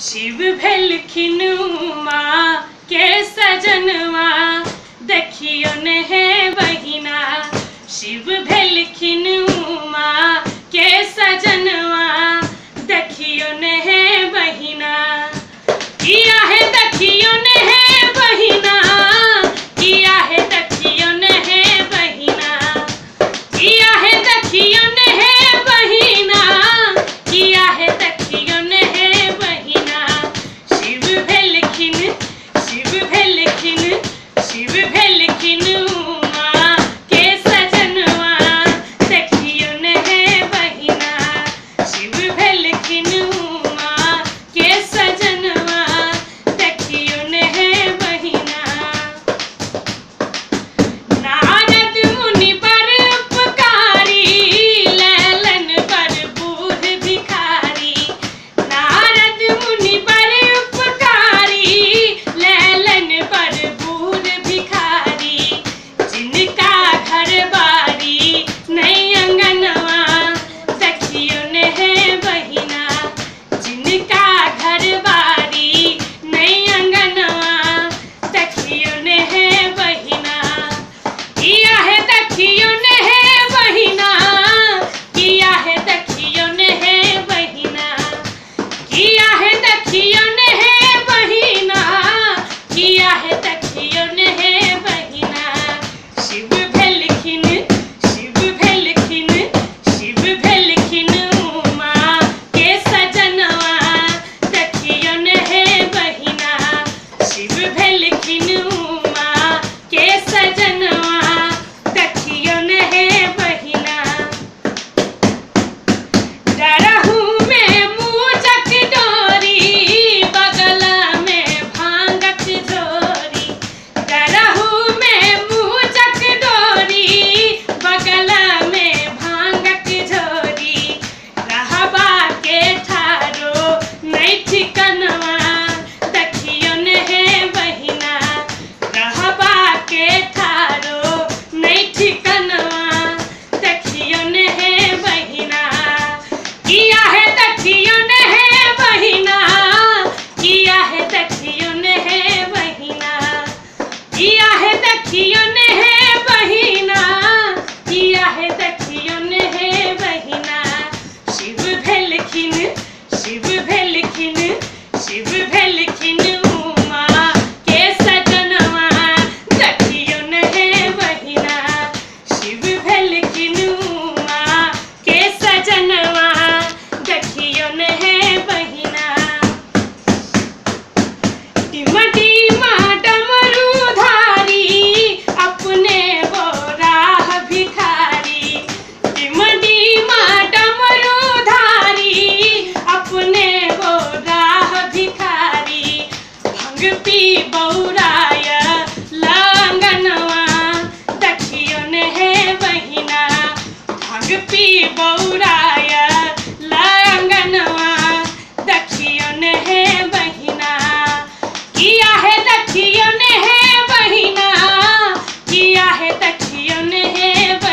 शिव भेलखिन माँ के सजनवा देखियो ने है बहिना। शिव भेलखिन माँ के सजनवा देखियो ने है बहिना। किया है देखियो ने है बहिना, किया है देखियो ने है बहिना, किया है देखियो ने है बहिना, किया है देखियो ने है बहिना। शिव भेलखिन, शिव भेलखिन, शिव भेलखिन माँ के सजनवा देखियो ने है बहिना। शिव भेलखिन माँ के सजनवा देखियो ने है बहिना। नारद मुनि पर उपकारी लैलन पर बूढ़ भिखारी। नारद मुनि पर उपकारी लैलन पर बूढ़ भिखारी। जिनका घर बारी नहीं अंगनवा देखियो ने है बहिना। जिनका घर बारी नहीं अंगनवा देखियो ने है बहिना। किया है देखियो ने है बहिना, किया है देखियो ने है बहिना, किया है देखियो ने है बहिना, किया है देखियो ने है बहिना। शिव भेलखिन, शिव भेलखिन, शिव भेलखिन माँ के सजनवा देखियो ने है बहिना। शिव भेलखिन माँ के सजनवा देखियो ने है बहिना। डरहू में मूजक डोरी बगल में भांगक झोरी। डरहू में मूजक डोरी बगल में भांगक झोरी। रहबा के ठारो नहीं ठिकनवा देखियो ने है बहिना। रहबा के ठारो नहीं ठिकनवा देखियो ने है बहिना। किया है देखियो ने है बहिना, किया है देखियो ने है बहिना, किया है देखियो ने है बहिना, किया है देखियो ने है बहिना। शिव भेलखिन, शिव भेलखिन, शिव